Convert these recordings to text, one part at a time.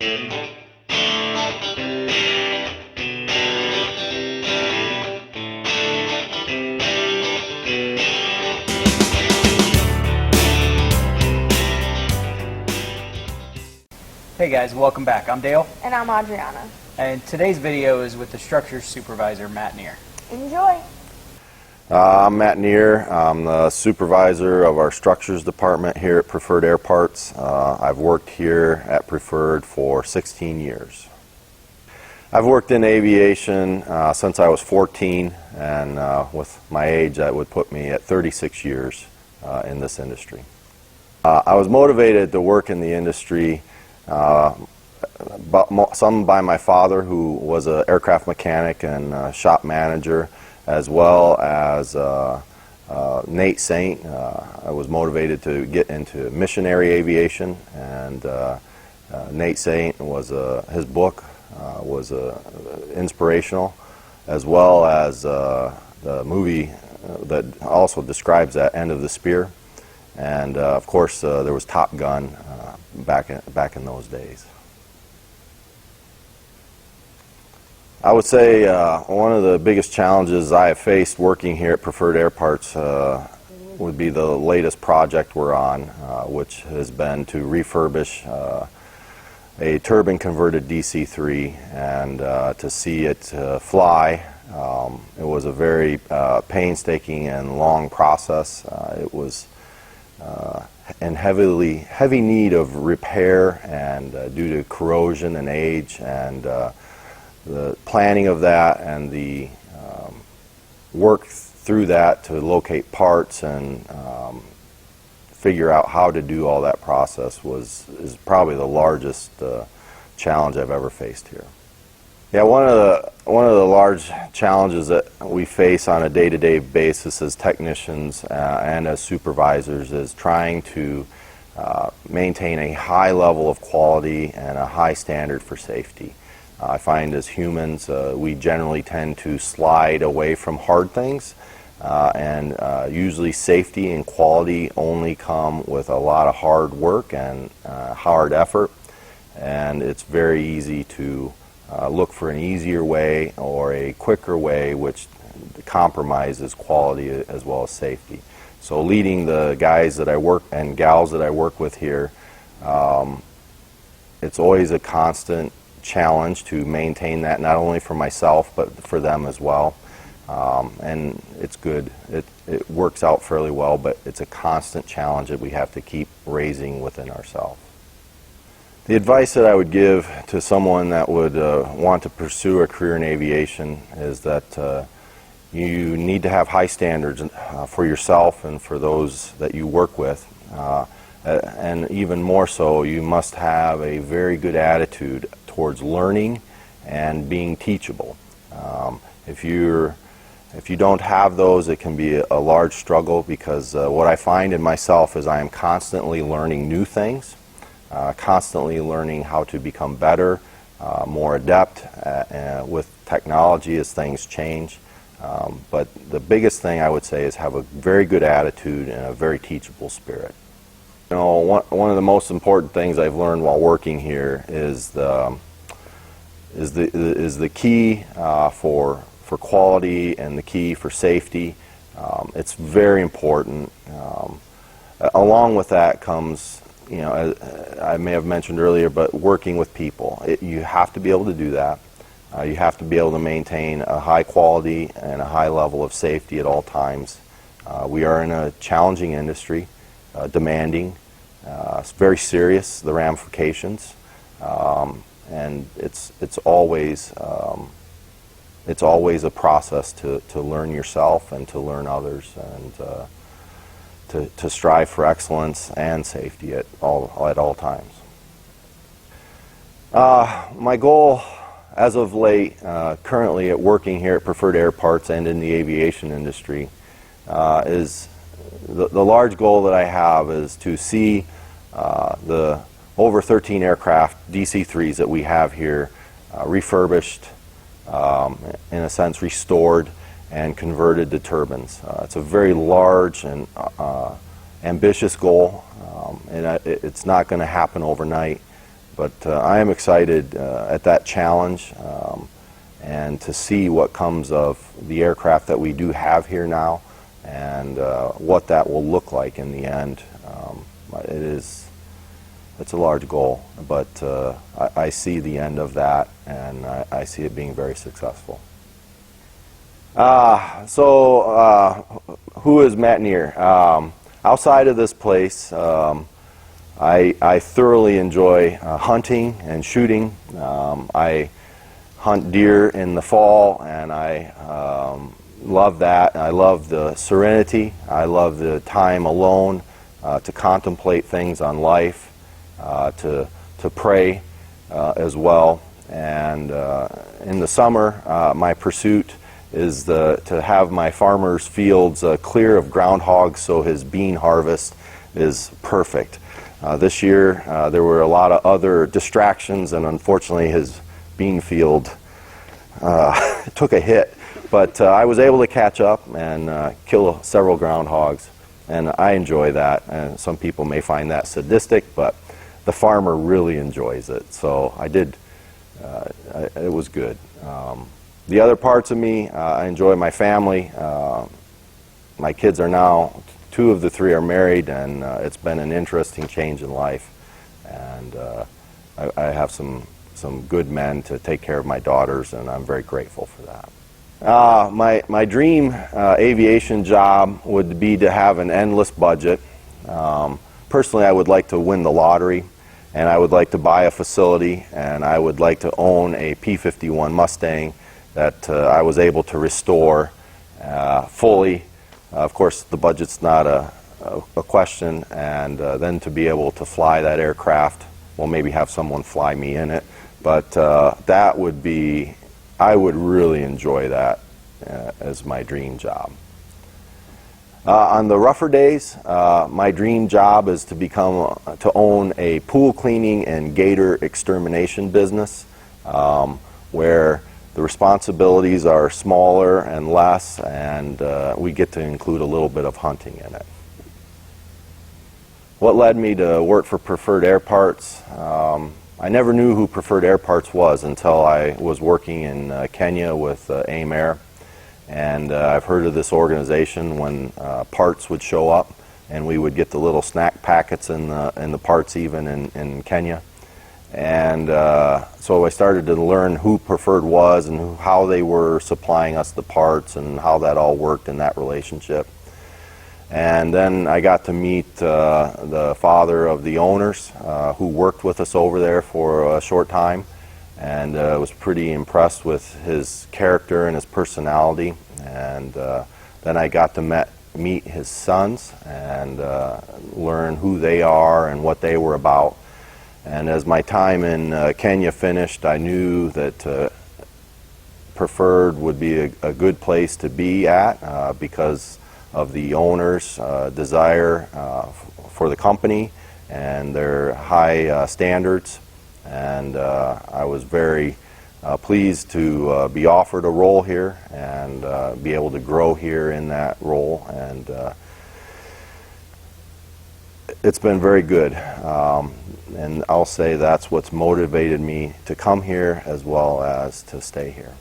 Hey guys, welcome back. I'm Dale. And I'm Adriana. And today's video is with the Structures Supervisor, Matt Neer. Enjoy. I'm Matt Neer. I'm the supervisor of our structures department here at Preferred Airparts. I've worked here at Preferred for 16 years. I've worked in aviation since I was 14, and with my age that would put me at 36 years in this industry. I was motivated to work in the industry some by my father, who was an aircraft mechanic and shop manager, as well as Nate Saint. I was motivated to get into missionary aviation, and Nate Saint was his book was inspirational, as well as the movie that also describes that, End of the Spear. And of course, there was Top Gun back in those days. I would say one of the biggest challenges I have faced working here at Preferred Airparts would be the latest project we're on, which has been to refurbish a turbine-converted DC-3 and to see it fly. It was a very painstaking and long process. It was in heavy need of repair, and due to corrosion and age, and the planning of that and the work through that to locate parts and figure out how to do all that process is probably the largest challenge I've ever faced here. Yeah, one of the large challenges that we face on a day-to-day basis as technicians and as supervisors is trying to maintain a high level of quality and a high standard for safety. I find as humans we generally tend to slide away from hard things, and usually safety and quality only come with a lot of hard work and hard effort, and it's very easy to look for an easier way or a quicker way, which compromises quality as well as safety. So leading the guys that I work and gals that I work with here, it's always a constant challenge to maintain that, not only for myself but for them as well. And it's good. It works out fairly well, but it's a constant challenge that we have to keep raising within ourselves. The advice that I would give to someone that would want to pursue a career in aviation is that you need to have high standards for yourself and for those that you work with. And even more so, you must have a very good attitude towards learning and being teachable. If you don't have those, it can be a large struggle, because what I find in myself is I am constantly learning new things. Constantly learning how to become better, more adept with technology as things change. But the biggest thing I would say is have a very good attitude and a very teachable spirit. You know, one of the most important things I've learned while working here is the key for quality and the key for safety. It's very important. Along with that comes, you know, as I may have mentioned earlier, but working with people. You have to be able to do that. You have to be able to maintain a high quality and a high level of safety at all times. We are in a challenging industry, demanding. It's very serious, the ramifications, and it's always a process to learn yourself and to learn others, and to strive for excellence and safety at all times. My goal, as of late, currently at working here at Preferred Airparts and in the aviation industry, is the large goal that I have is to see the over 13 aircraft DC-3s that we have here refurbished, in a sense restored and converted to turbines. It's a very large and ambitious goal, and it's not going to happen overnight, But I am excited at that challenge and to see what comes of the aircraft that we do have here now and what that will look like in the end. It's a large goal, but I see the end of that, and I see it being very successful. Who is Matt Neer? Outside of this place, I thoroughly enjoy hunting and shooting. I hunt deer in the fall, and I love that. I love the serenity. I love the time alone to contemplate things on life. To pray as well, and in the summer my pursuit is to have my farmer's fields clear of groundhogs so his bean harvest is perfect. This year there were a lot of other distractions, and unfortunately his bean field took a hit, but I was able to catch up and kill several groundhogs, and I enjoy that. And some people may find that sadistic, but the farmer really enjoys it, so I did. It was good. The other parts of me, I enjoy my family. My kids are now, 2 of the 3 are married, and it's been an interesting change in life. And I have some good men to take care of my daughters, and I'm very grateful for that. My dream aviation job would be to have an endless budget. Personally, I would like to win the lottery, and I would like to buy a facility, and I would like to own a P-51 Mustang that I was able to restore fully. Of course, the budget's not a question, and then to be able to fly that aircraft, well, maybe have someone fly me in it, but that would be, I would really enjoy that as my dream job. On the rougher days, my dream job is to own a pool cleaning and gator extermination business, where the responsibilities are smaller and less, and we get to include a little bit of hunting in it. What led me to work for Preferred Airparts? I never knew who Preferred Airparts was until I was working in Kenya with AIM Air. And I've heard of this organization when parts would show up, and we would get the little snack packets in the parts even in Kenya. And so I started to learn who Preferred was and how they were supplying us the parts and how that all worked in that relationship. And then I got to meet the father of the owners who worked with us over there for a short time. And was pretty impressed with his character and his personality. And then I got to meet his sons and learn who they are and what they were about. And as my time in Kenya finished, I knew that Preferred would be a good place to be at because of the owners' desire for the company and their high standards. And I was very pleased to be offered a role here and be able to grow here in that role. And it's been very good. And I'll say that's what's motivated me to come here as well as to stay here.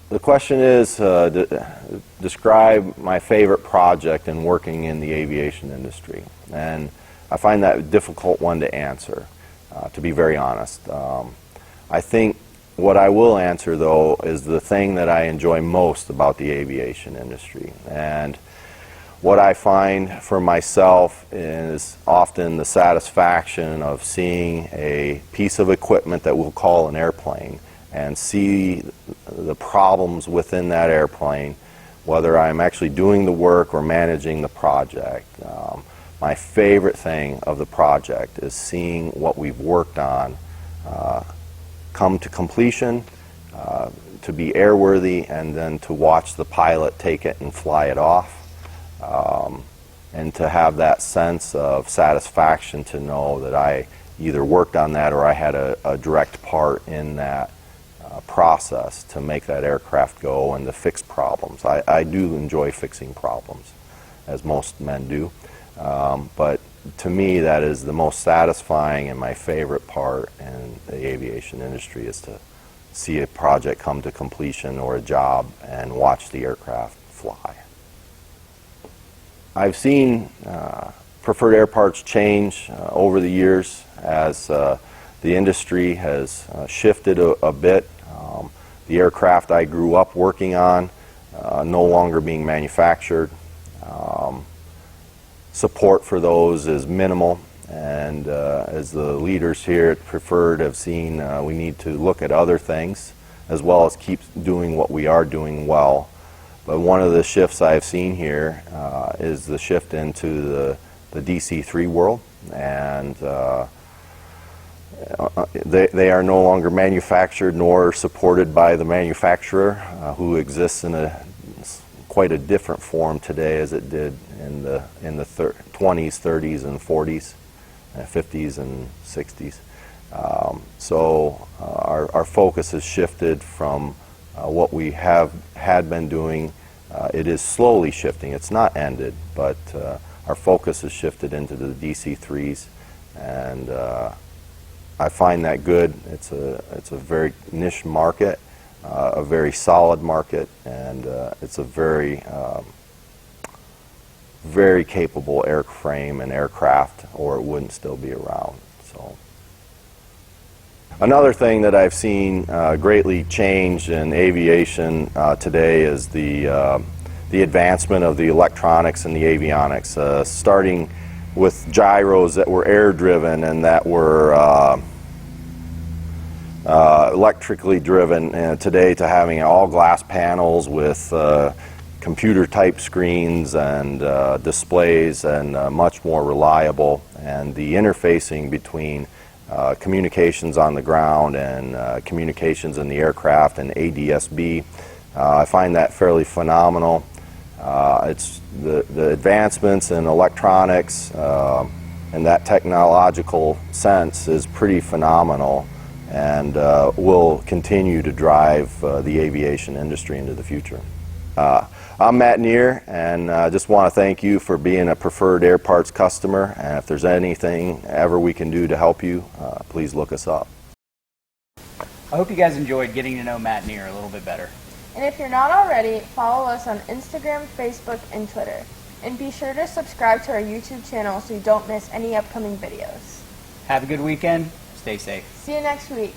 The question is, describe my favorite project in working in the aviation industry. And I find that a difficult one to answer. To be very honest. I think what I will answer, though, is the thing that I enjoy most about the aviation industry. And what I find for myself is often the satisfaction of seeing a piece of equipment that we'll call an airplane and see the problems within that airplane, whether I'm actually doing the work or managing the project. My favorite thing of the project is seeing what we've worked on come to completion, to be airworthy, and then to watch the pilot take it and fly it off, and to have that sense of satisfaction to know that I either worked on that or I had a direct part in that process to make that aircraft go and to fix problems. I do enjoy fixing problems, as most men do. But to me, that is the most satisfying and my favorite part in the aviation industry, is to see a project come to completion or a job and watch the aircraft fly. I've seen Preferred Airparts change over the years as the industry has shifted a bit. The aircraft I grew up working on no longer being manufactured. Support for those is minimal, and as the leaders here at Preferred have seen, we need to look at other things as well as keep doing what we are doing well. But one of the shifts I've seen here is the shift into the DC-3 world, and they are no longer manufactured nor supported by the manufacturer, who exists in quite a different form today as it did in the 20s, 30s, and 40s, 50s, and 60s. So our focus has shifted from what we had been doing. It is slowly shifting. It's not ended, but our focus has shifted into the DC-3s, and I find that good. It's a very niche market, a very solid market, and it's a very very capable airframe and aircraft, or it wouldn't still be around. So another thing that I've seen greatly change in aviation today is the advancement of the electronics and the avionics, starting with gyros that were air driven and that were electrically driven, today to having all glass panels with computer type screens and displays, and much more reliable, and the interfacing between communications on the ground and communications in the aircraft and ADS-B. I find that fairly phenomenal. It's the advancements in electronics and that technological sense is pretty phenomenal, and will continue to drive the aviation industry into the future. I'm Matt Neer, and I just want to thank you for being a Preferred Airparts customer, and if there's anything ever we can do to help you, please look us up. I hope you guys enjoyed getting to know Matt Neer a little bit better. And if you're not already, follow us on Instagram, Facebook, and Twitter. And be sure to subscribe to our YouTube channel so you don't miss any upcoming videos. Have a good weekend. Stay safe. See you next week.